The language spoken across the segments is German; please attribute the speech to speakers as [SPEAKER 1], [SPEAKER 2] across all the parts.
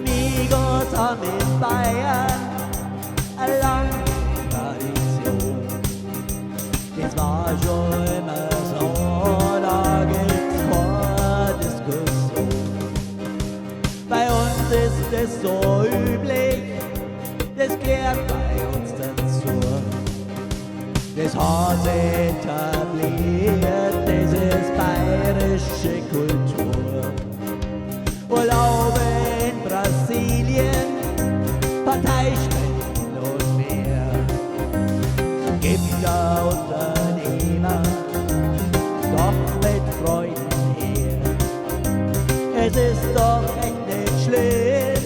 [SPEAKER 1] Amigos haben in Bayern eine lange Tradition. Das war schon immer so, da gibt's keine Diskussion. Bei uns ist es so üblich, das gehört bei uns dazu. Das hat etabliert, das ist bayerische Kultur. Urlaube in Brasilien, Parteispenden und mehr. Gibt da Unternehmer, doch mit Freunden her. Es ist doch echt nicht schlimm,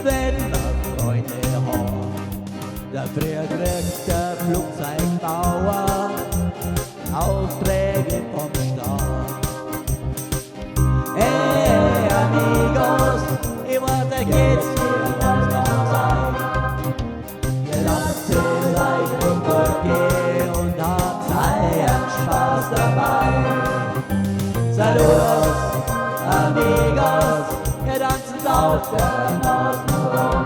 [SPEAKER 1] wenn man Freunde hat. Dafür kriegt der Flugzeugbauer Aufträge vom Staat. Hey amigos, ich weiß, euch geht's hier was noch sein. Ihr lasst es euch gut gehen und habt einen Spaß dabei. Saludos, amigos, ihr tanzt auf der Nase rum.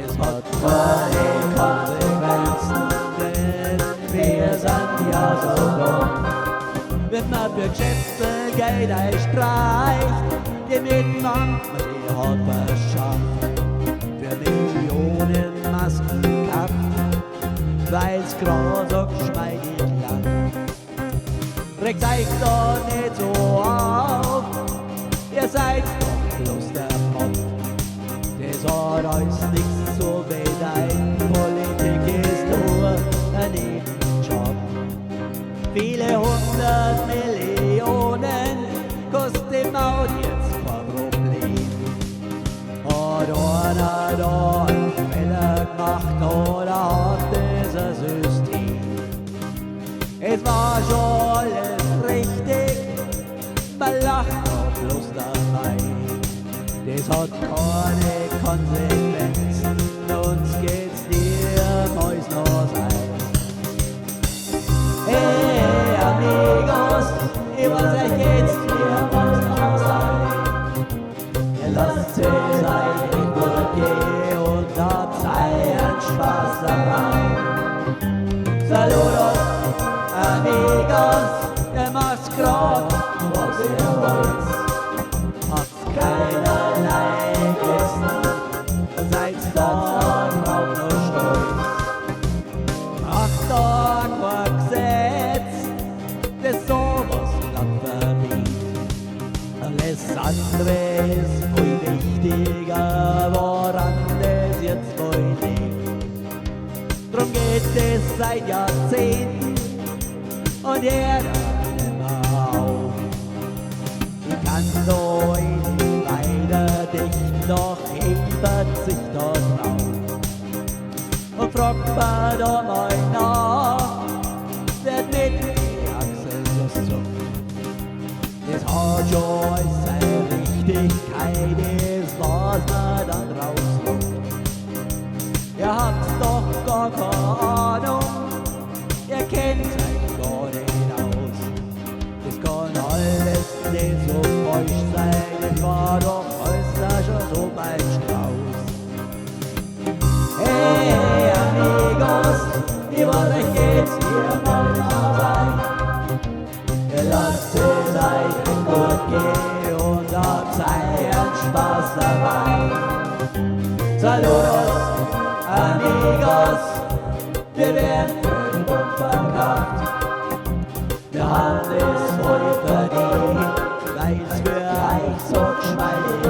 [SPEAKER 1] Es hat keine Konsequenzen, denn wir sind ja so dumm. Wenn man für Geschäfte Geld einstreicht, die mit manchmal die hat verschafft. Für Millionen Masken kauft, weil's grad so geschmeidig langt. Regt euch doch nicht so auf, ihr seid doch bloß der Mob. Das hat euch nichts zu bedeuten, Politik ist nur ein Nebenjob. Viele 100 Millionen kostet die Maut jetzt kein Problem. Hat einer da einen Fehler gemacht oder hat dieses System? Es war schon alles richtig, man lacht doch bloß dabei. Das hat keine Konsequenzen, uns geht's dir Mäus noch ein. Hey amigos, ich weiß, euch geht's hier was noch sein. Ihr lasst es euch gut gehen und habt einen Spaß dabei. Saludos, amigos, ihr macht's grad, was ihr wollt. Habt keinerlei Gesten, seid dort auch nur stolz. Macht doch kein Gesetz, das sowas glatt verbietet. Alles andere ist viel wichtiger, woran das jetzt wohl liegt. Drum geht es seit Jahrzehnten und jeder immer auf. Ich kann so nicht weiter dicht, doch hebert sich dort drauf. Und fragt man da mal nach, wird mit die Achsel so zuckt. Das hat schon alles seine Richtigkeit, ist, was man dann rausruckt. Ihr habt doch gar keine Ahnung, ihr kennt euch gar nicht aus. Das kann alles nicht so falsch sein, es war doch alles da schon so bald Strauß. Hey amigos, ich weiß, euch geht's hier mal noch sein. Ihr lasst es euch gut gehen und habt einen Spaß dabei. Saludos, amigos, wir werden für den Bund verkauft. Wir haben es voll verdient, weil's für euch so geschmeidig